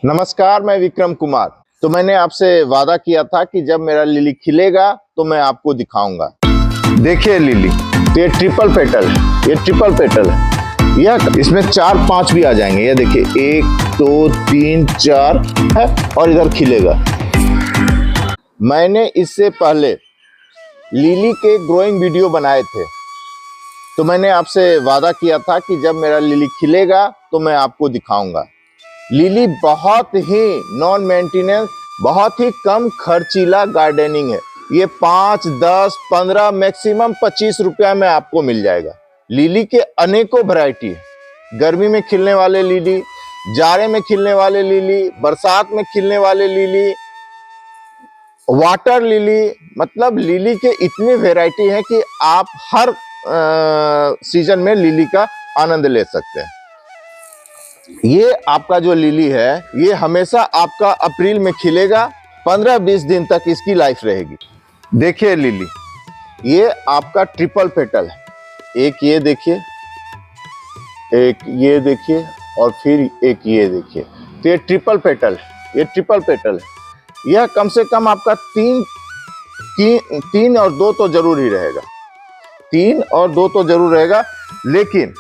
नमस्कार, मैं विक्रम कुमार। तो मैंने आपसे वादा किया था कि जब मेरा लिली खिलेगा तो मैं आपको दिखाऊंगा। देखिए लिली, ये ट्रिपल पेटल है, ये ट्रिपल पेटल है। यह इसमें 4-5 भी आ जाएंगे। ये देखिए 1 2 3 4 है और इधर खिलेगा। मैंने इससे पहले लिली के ग्रोइंग वीडियो बनाए थे, तो मैंने आपसे वादा किया था कि जब मेरा लिली खिलेगा तो मैं आपको दिखाऊंगा। लिली बहुत ही नॉन मेंटेनेंस, बहुत ही कम खर्चीला गार्डनिंग है। ये 5, 10, 15 मैक्सिमम 25 रुपया में आपको मिल जाएगा। लिली के अनेकों वैरायटी है। गर्मी में खिलने वाले लिली, जाड़े में खिलने वाले लिली, बरसात में खिलने वाले लिली, वाटर लिली, मतलब लिली के इतनी वैरायटी है कि आप हर सीजन में लिली का आनंद ले सकते हैं। ये आपका जो लिली है, ये हमेशा आपका अप्रैल में खिलेगा। 15-20 दिन तक इसकी लाइफ रहेगी। देखिए लिली, ये आपका ट्रिपल पेटल है। एक ये देखिए, एक ये देखिए और फिर एक ये देखिए। तो ये ट्रिपल पेटल है, ये ट्रिपल पेटल है। यह कम से कम आपका 3 और 2 तो जरूर ही रहेगा। 3 और 2 तो जरूर रहेगा, लेकिन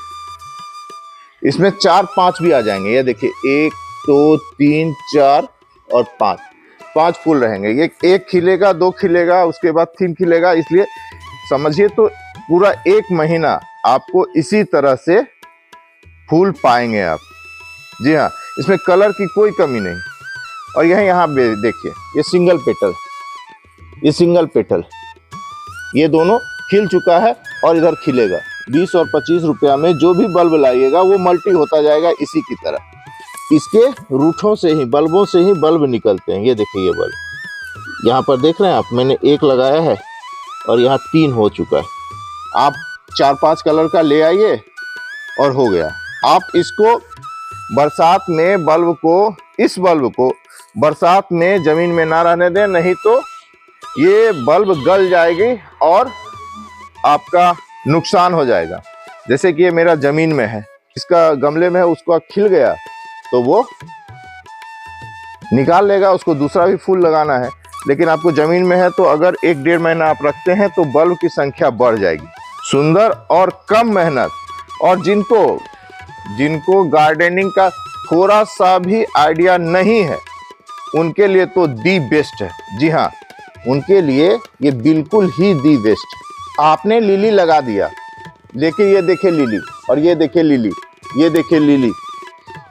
इसमें 4-5 भी आ जाएंगे। ये देखिए 1 2 3 4 और 5 फूल रहेंगे। ये 1 खिलेगा, 2 खिलेगा, उसके बाद 3 खिलेगा। इसलिए समझिए तो पूरा 1 महीना आपको इसी तरह से फूल पाएंगे आप। जी हाँ, इसमें कलर की कोई कमी नहीं। और यहाँ देखिए, ये सिंगल पेटल, ये सिंगल पेटल, ये दोनों खिल चुका है और इधर खिलेगा। 20 और 25 रुपया में जो भी बल्ब लाइएगा वो मल्टी होता जाएगा इसी की तरह। इसके रूठों से ही, बल्बों से ही बल्ब निकलते हैं। ये देखिए, ये बल्ब यहाँ पर देख रहे हैं आप, मैंने 1 लगाया है और यहाँ 3 हो चुका है। आप 4-5 कलर का ले आइए और हो गया। आप इसको बरसात में इस बल्ब को बरसात में जमीन में ना रहने दें, नहीं तो ये बल्ब गल जाएगी और आपका नुकसान हो जाएगा। जैसे कि ये मेरा जमीन में है, इसका गमले में है, उसको खिल गया तो वो निकाल लेगा, उसको दूसरा भी फूल लगाना है। लेकिन आपको जमीन में है तो अगर 1-1.5 महीना आप रखते हैं तो बल्ब की संख्या बढ़ जाएगी। सुंदर और कम मेहनत, और जिनको गार्डनिंग का थोड़ा सा भी आइडिया नहीं है, उनके लिए तो दी बेस्ट है। जी हाँ, उनके लिए ये बिल्कुल ही दी बेस्ट है। आपने लिली लगा दिया, लेकिन ये देखिए लिली, और ये देखिए लिली, ये देखिए लिली।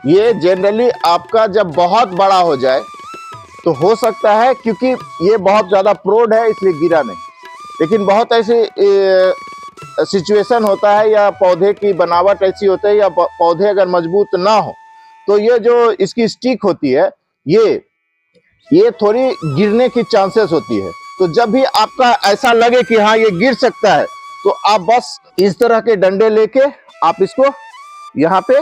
ये जनरली आपका जब बहुत बड़ा हो जाए तो हो सकता है, क्योंकि ये बहुत ज़्यादा प्रोड है इसलिए गिरा नहीं। लेकिन बहुत ऐसे सिचुएशन होता है, या पौधे की बनावट ऐसी होती है, या पौधे अगर मजबूत ना हो तो ये जो इसकी स्टिक होती है, ये थोड़ी गिरने की चांसेस होती है। तो जब भी आपका ऐसा लगे कि हाँ ये गिर सकता है, तो आप बस इस तरह के डंडे लेके आप इसको यहाँ पे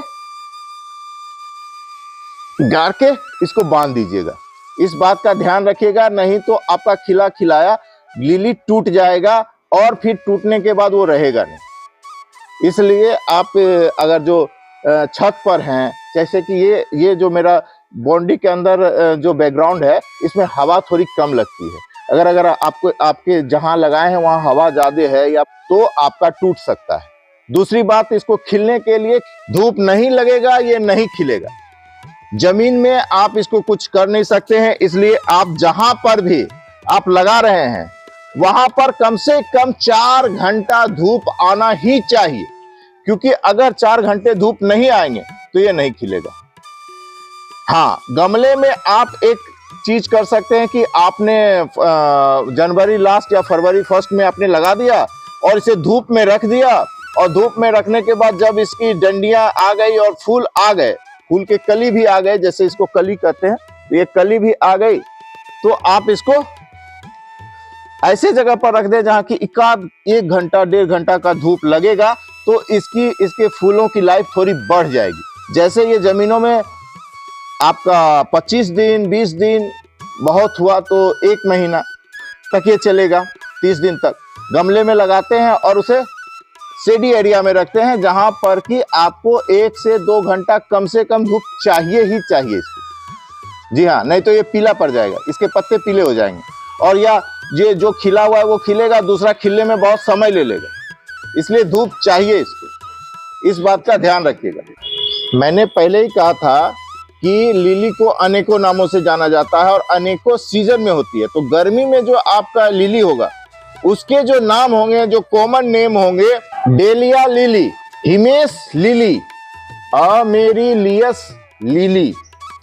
गाड़ के इसको बांध दीजिएगा। इस बात का ध्यान रखिएगा, नहीं तो आपका खिला खिलाया लिली टूट जाएगा और फिर टूटने के बाद वो रहेगा नहीं। इसलिए आप अगर जो छत पर हैं, जैसे कि ये जो मेरा बाउंड्री के अंदर जो बैकग्राउंड है, इसमें हवा थोड़ी कम लगती है। अगर आपके जहां लगाए हैं वहां हवा ज्यादा है, या तो आपका टूट सकता है। दूसरी बात, इसको खिलने के लिए धूप नहीं लगेगा, ये नहीं खिलेगा। जमीन में आप इसको कुछ कर नहीं सकते हैं, इसलिए आप जहां पर भी आप लगा रहे हैं वहां पर कम से कम 4 घंटा धूप आना ही चाहिए। क्योंकि अगर 4 घंटे धूप नहीं आएंगे तो ये नहीं खिलेगा। हाँ, गमले में आप एक चीज कर सकते हैं कि आपने जनवरी लास्ट या फरवरी फर्स्ट में आपने लगा दिया और इसे धूप में रख दिया, और धूप में रखने के बाद जब इसकी डंडियां आ गई और फूल आ गए, फूल के कली भी आ गए, जैसे इसको कली कहते हैं, तो ये कली भी आ गई, तो आप इसको ऐसे जगह पर रख दें जहां की 1 घंटा 1.5 घंटा का धूप लगेगा, तो इसके फूलों की लाइफ थोड़ी बढ़ जाएगी। जैसे ये जमीनों में आपका 25 दिन 20 दिन, बहुत हुआ तो 1 महीना तक ये चलेगा, 30 दिन तक। गमले में लगाते हैं और उसे शेडी एरिया में रखते हैं, जहां पर कि आपको 1 से 2 घंटा कम से कम धूप चाहिए ही चाहिए इसकी। जी हाँ, नहीं तो ये पीला पड़ जाएगा, इसके पत्ते पीले हो जाएंगे, और या ये जो खिला हुआ है वो खिलेगा, दूसरा खिलने में बहुत समय ले लेगा, इसलिए धूप चाहिए इसको, इस बात का ध्यान रखिएगा। मैंने पहले ही कहा था कि लिली को अनेकों नामों से जाना जाता है और अनेकों सीजन में होती है। तो गर्मी में जो आपका लिली होगा उसके जो नाम होंगे, जो कॉमन नेम होंगे, डेलिया लिली, हिमेश lily, amaryllis lily,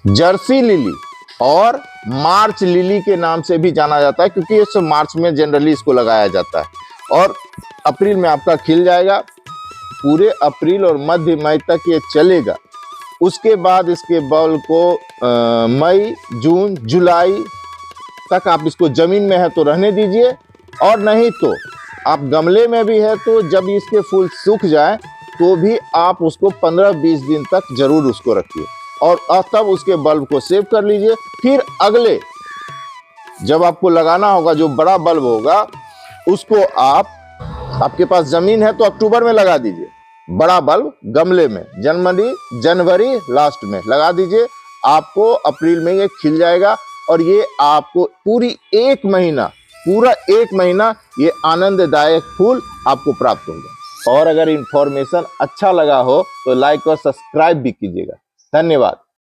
jersey lily और मार्च लिली के नाम से भी जाना जाता है, क्योंकि इस मार्च में जनरली इसको लगाया जाता है और अप्रैल में आपका खिल जाएगा। पूरे अप्रैल और मध्य मई तक ये चलेगा। उसके बाद इसके बल को मई, जून, जुलाई तक आप इसको जमीन में है तो रहने दीजिए, और नहीं तो आप गमले में भी है तो जब इसके फूल सूख जाए तो भी आप उसको 15-20 दिन तक जरूर उसको रखिए, और तब उसके बल्ब को सेव कर लीजिए। फिर अगले जब आपको लगाना होगा जो बड़ा बल्ब होगा उसको आपके पास जमीन है तो अक्टूबर में लगा दीजिए, बड़ा बल्ब गमले में जनवरी लास्ट में लगा दीजिए। आपको अप्रैल में ये खिल जाएगा और ये आपको पूरा एक महीना ये आनंददायक फूल आपको प्राप्त होगा। और अगर इंफॉर्मेशन अच्छा लगा हो तो लाइक और सब्सक्राइब भी कीजिएगा। धन्यवाद।